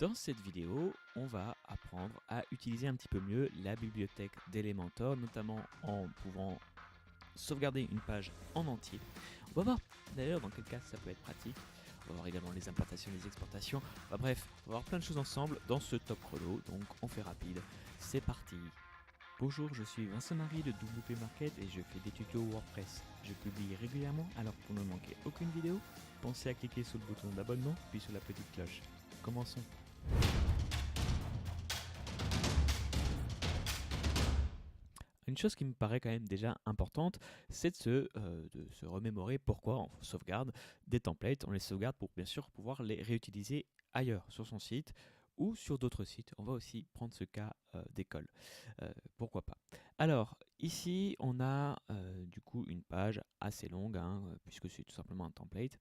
Dans cette vidéo, on va apprendre à utiliser un petit peu mieux la bibliothèque d'Elementor, notamment en pouvant sauvegarder une page en entier. On va voir d'ailleurs dans quel cas ça peut être pratique. On va voir également les importations, les exportations. Bref, on va voir plein de choses ensemble dans ce top chrono, donc on fait rapide. C'est parti. Bonjour, je suis Vincent-Marie de WP Market et je fais des tutos WordPress. Je publie régulièrement, alors pour ne manquer aucune vidéo, pensez à cliquer sur le bouton d'abonnement puis sur la petite cloche. Commençons. Une chose qui me paraît quand même déjà importante, c'est de se remémorer pourquoi on sauvegarde des templates. On les sauvegarde pour bien sûr pouvoir les réutiliser ailleurs, sur son site ou sur d'autres sites. On va aussi prendre ce cas d'école. Pourquoi pas. Alors, ici, on a du coup une page assez longue, puisque c'est tout simplement un template.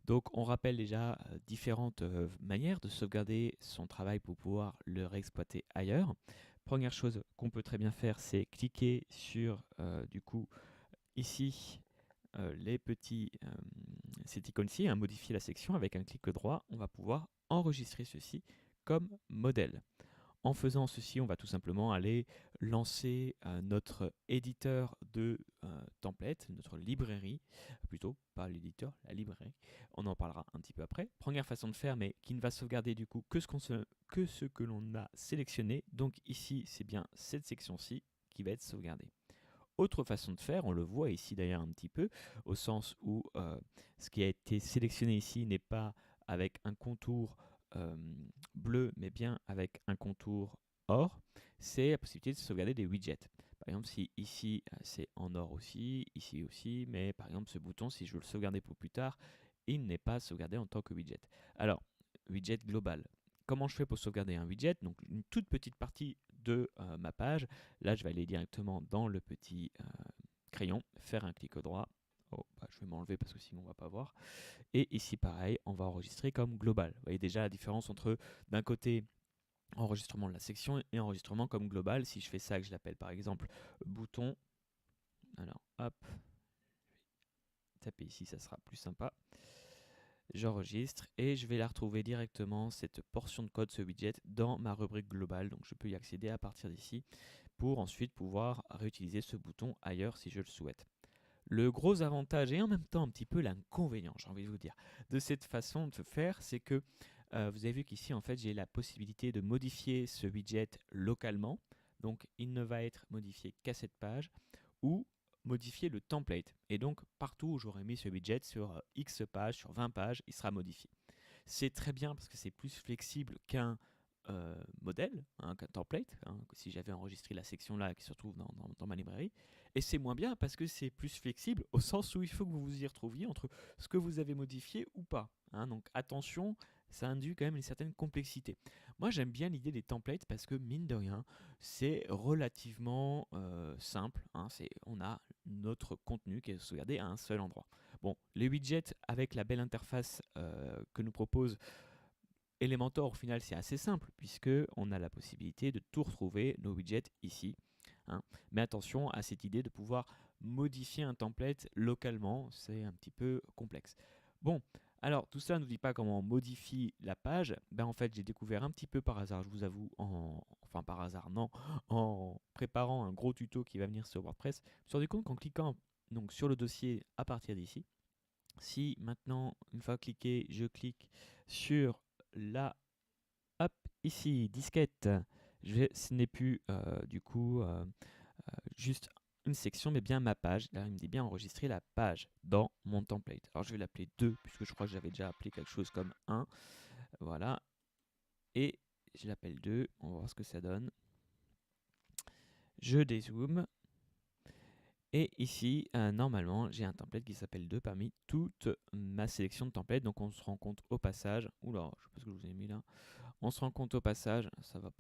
Donc, on rappelle déjà différentes manières de sauvegarder son travail pour pouvoir le réexploiter ailleurs. Première chose qu'on peut très bien faire, c'est cliquer sur, du coup, ici, cette icône-ci, modifier la section avec un clic droit. On va pouvoir enregistrer ceci comme modèle. En faisant ceci, on va tout simplement aller lancer notre éditeur de template, notre librairie, plutôt, pas l'éditeur, la librairie. On en parlera un petit peu après. Première façon de faire, mais qui ne va sauvegarder du coup que ce que l'on a sélectionné. Donc ici, c'est bien cette section-ci qui va être sauvegardée. Autre façon de faire, on le voit ici d'ailleurs un petit peu, au sens où ce qui a été sélectionné ici n'est pas avec un contour bleu, mais bien avec un contour or, c'est la possibilité de sauvegarder des widgets. Par exemple, si ici c'est en or aussi, ici aussi, mais par exemple ce bouton, si je veux le sauvegarder pour plus tard, il n'est pas sauvegardé en tant que widget. Alors, widget global. Comment je fais pour sauvegarder un widget? Donc une toute petite partie de ma page. Là, je vais aller directement dans le petit crayon, faire un clic droit. Oh, je vais m'enlever parce que sinon on ne va pas voir. Et ici, pareil, on va enregistrer comme global. Vous voyez déjà la différence entre, d'un côté, enregistrement de la section et enregistrement comme global. Si je fais ça, que je l'appelle par exemple bouton, alors hop, je vais taper ici, ça sera plus sympa. J'enregistre et je vais la retrouver directement, cette portion de code, ce widget, dans ma rubrique globale. Donc je peux y accéder à partir d'ici pour ensuite pouvoir réutiliser ce bouton ailleurs si je le souhaite. Le gros avantage et en même temps un petit peu l'inconvénient, j'ai envie de vous dire, de cette façon de faire, c'est que vous avez vu qu'ici, en fait, j'ai la possibilité de modifier ce widget localement. Donc, il ne va être modifié qu'à cette page ou modifier le template. Et donc, partout où j'aurai mis ce widget, sur X pages, sur 20 pages, il sera modifié. C'est très bien parce que c'est plus flexible qu'un modèle, qu'un template, si j'avais enregistré la section là qui se retrouve dans ma librairie. Et c'est moins bien parce que c'est plus flexible au sens où il faut que vous vous y retrouviez entre ce que vous avez modifié ou pas. Donc attention, ça induit quand même une certaine complexité. Moi j'aime bien l'idée des templates parce que mine de rien, c'est relativement simple. On a notre contenu qui est sauvegardé à un seul endroit. Bon, les widgets avec la belle interface que nous propose Elementor, au final, c'est assez simple puisque on a la possibilité de tout retrouver, nos widgets ici. Mais attention à cette idée de pouvoir modifier un template localement, c'est un petit peu complexe. Bon, alors tout ça ne nous dit pas comment on modifie la page. En fait, j'ai découvert un petit peu par hasard, je vous avoue, enfin par hasard, non, en préparant un gros tuto qui va venir sur WordPress. Je me suis rendu compte qu'en cliquant donc, sur le dossier à partir d'ici, si maintenant, une fois cliqué, je clique sur là, hop, ici, disquette, ce n'est plus du coup juste une section, mais bien ma page. Là, il me dit bien enregistrer la page dans mon template. Alors, je vais l'appeler 2, puisque je crois que j'avais déjà appelé quelque chose comme 1. Voilà. Et je l'appelle 2. On va voir ce que ça donne. Je dézoome. Et ici, normalement, j'ai un template qui s'appelle 2 parmi toute ma sélection de templates. Donc, on se rend compte au passage. Oula, je sais pas ce que je vous ai mis là. On se rend compte au passage, ça va pas.